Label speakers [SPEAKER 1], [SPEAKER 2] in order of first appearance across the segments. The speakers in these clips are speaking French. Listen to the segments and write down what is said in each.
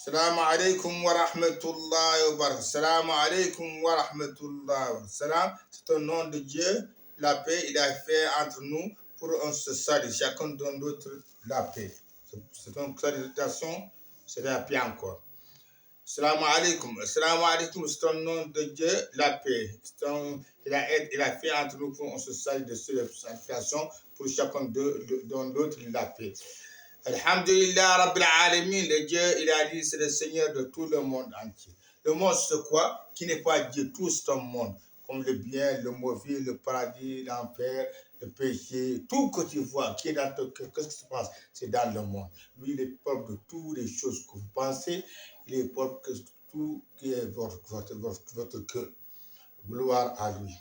[SPEAKER 1] Salam alaikum wa rahmatullahi wa barakatuh. Salam alaikum wa rahmatullahi wa barakatuh. C'est au nom de Dieu, la paix, il a fait entre nous pour un se salue. Chacun donne l'autre la paix. C'est une salutation, c'est la paix encore. Salam alaikum. Salam alaikum, c'est au nom de Dieu, la paix. Il a fait entre nous pour un se salue de salutation pour chacun donne l'autre la paix. Alhamdulillah Rabbil Alamin, le Dieu, il a dit, c'est le Seigneur de tout le monde entier. Le monde, c'est quoi? Qui n'est pas Dieu, tout c'est un monde. Comme le bien, le mauvais, le paradis, l'enfer, le péché, tout que tu vois, qui est dans ton cœur, qu'est-ce qui se passe? C'est dans le monde. Lui, il est propre de toutes les choses que vous pensez, il est propre de tout qui est votre cœur. Gloire à lui.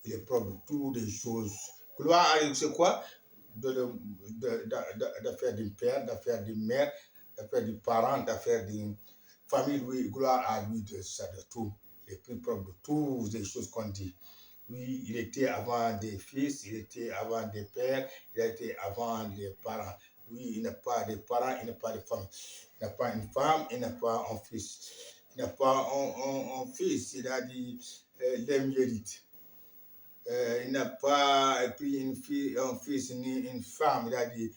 [SPEAKER 1] Il est propre de toutes les choses. Gloire à lui, c'est quoi? D'affaires du père, d'affaires d'une mère, d'affaires du parent, d'affaires d'une famille, lui, gloire à lui de ça, de tout. Il est plus propre de toutes les choses qu'on dit. Lui, il était avant des fils, il était avant des pères, il était avant les parents. Lui, il n'a pas de parents, il n'a pas de famille. Il n'a pas une femme, il n'a pas un fils. Il n'a pas un fils, il a dit les mérites. Il n'a pas pris un fils ni une femme. Il a dit,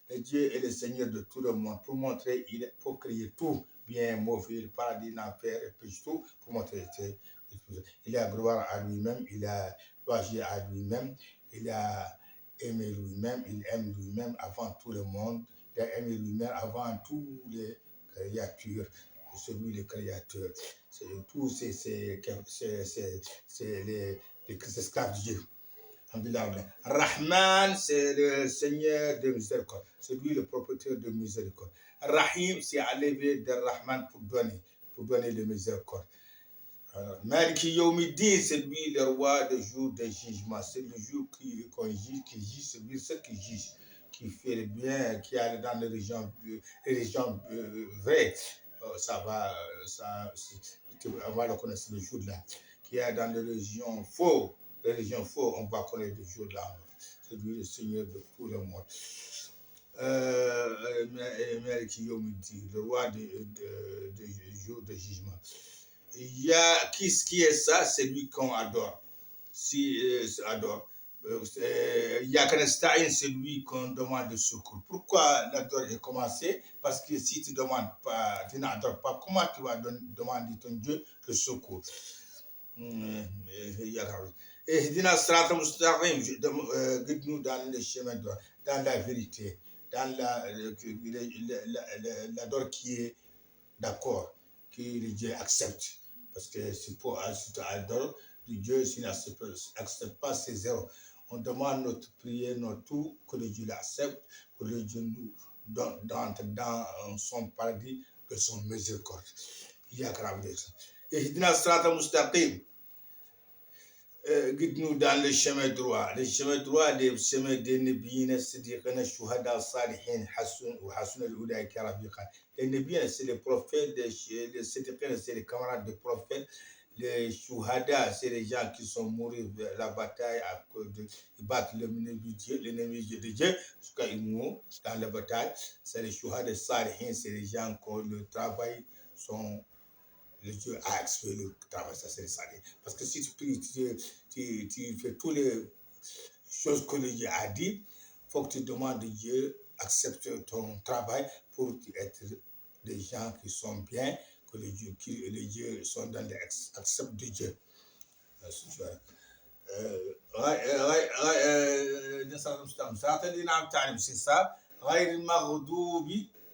[SPEAKER 1] le Dieu est le Seigneur de tout le monde. Pour montrer, il faut créer tout, bien, mauvais, le paradis, l'enfer, et puis tout, pour montrer. Il a gloire à lui-même, il a loisir à lui-même, il a aimé lui-même, il aime lui-même avant tout le monde, il a aimé lui-même avant tous les créatures. C'est lui le créateur. C'est tout, c'est les esclaves de Dieu. Rahman, c'est le Seigneur de miséricorde. C'est lui le propriétaire de miséricorde. Rahim, c'est à lever de Rahman pour donner le miséricorde. Maliki Yomidi, c'est lui le roi du jour de jugement. C'est le jour qu'on juge, qui juge, c'est lui ce qui juge, qui fait le bien, qui est dans les régions vraies. Ça va, on va le connaître le jour-là. Qui est dans les régions faux, on va connaître le jour-là. C'est lui le Seigneur de tout le monde. Le roi du jour de jugement. Il y a qui est ça? C'est lui qu'on adore. Adore. Yakanestaïn, c'est lui qu'on demande de secours. Pourquoi l'adore est commencé? Parce que si tu demandes pas, tu n'adores pas, comment tu vas demander ton Dieu le secours? Et Dina Strata Mustaqim, guide-nous dans le chemin droit, dans la vérité, dans l'adore qui est d'accord, que le Dieu accepte. Parce que c'est pour adorer Dieu, s'il n'accepte pas ses erreurs. On demande notre prière, notre tout, que le Dieu l'accepte, que le Dieu nous donne dans son paradis de son miséricorde. Il y a grave de ça. Et Dina Strata Mustaqim, guide-nous dans le chemin droit. Le chemin droit, le chemin des Nabiyina, Siddiqina, Shuhada, Salihin, Hassun ou Hassun al-Ulaïka Rabiqa. Les Nabiyina, c'est les prophètes, les Siddiqina, c'est les camarades des prophètes. Les Shuhada, c'est les gens qui sont morts dans la bataille à cause de battre l'ennemi de Dieu, jusqu'à ils mourent dans la bataille. C'est les Shuhada, Salihin, c'est les gens qui le travail sont. Le Dieu a exprimé le travail, ça c'est ça. Parce que si tu pries, tu fais toutes les choses que le Dieu a dit, il faut que tu demandes à Dieu accepte ton travail pour être des gens qui sont bien, que les dieux sont dans les acceptent de Dieu. C'est ça.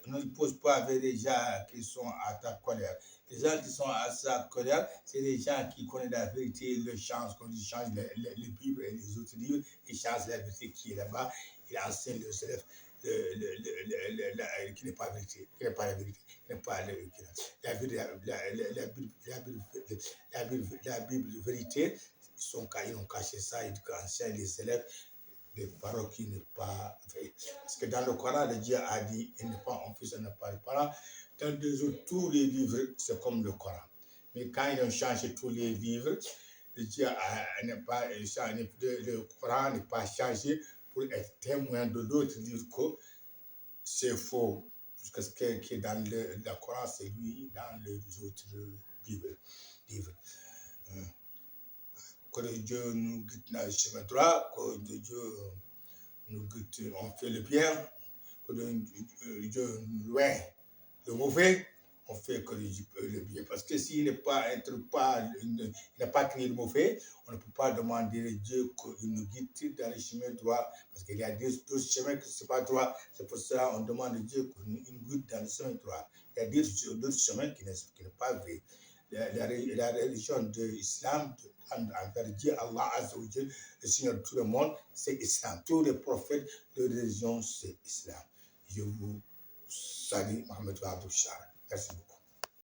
[SPEAKER 1] Ne pose pas avec les gens qui sont à ta colère. Les gens qui sont à sa colère, c'est les gens qui connaissent la vérité, le changent, quand ils changent les Bibles et les autres livres, ils changent la vérité qui est là-bas, ils enseignent les élèves qui n'est pas la vérité, qui n'est pas la vérité, qui n'est pas la Bible vérité, ils ont caché ça, ils enseignent les élèves des paroles qui n'est pas vraies. Parce que dans le Coran, le Dieu a dit, il n'est pas un fils, il n'est pas le parent. Dans tous les livres, c'est comme le Coran. Mais quand ils ont changé tous les livres, le Dieu n'est pas changé, le Coran n'est pas changé pour être témoin de d'autres livres que c'est faux. Parce que ce qui est dans la Coran, c'est lui, dans les autres livres. Que Dieu nous guide dans le chemin droit, que Dieu nous guide, on fait le bien, que Dieu nous loin le mauvais, on fait que le bien. Parce que s'il n'est pas, il n'a pas créé le mauvais, on ne peut pas demander à Dieu qu'il nous guide dans le chemin droit. Parce qu'il y a d'autres chemins qui ne sont pas droits. C'est pour cela qu'on demande à Dieu qu'il nous guide dans le chemin droit. Il y a d'autres chemins qui ne sont pas vrais. La religion de l'islam, envers Dieu, Allah Azzawajal, le Seigneur de tout le monde, c'est l'islam. Tous les prophètes de religion, c'est l'islam. Je vous salue, Mohamed Wahab Bouchard. Merci beaucoup.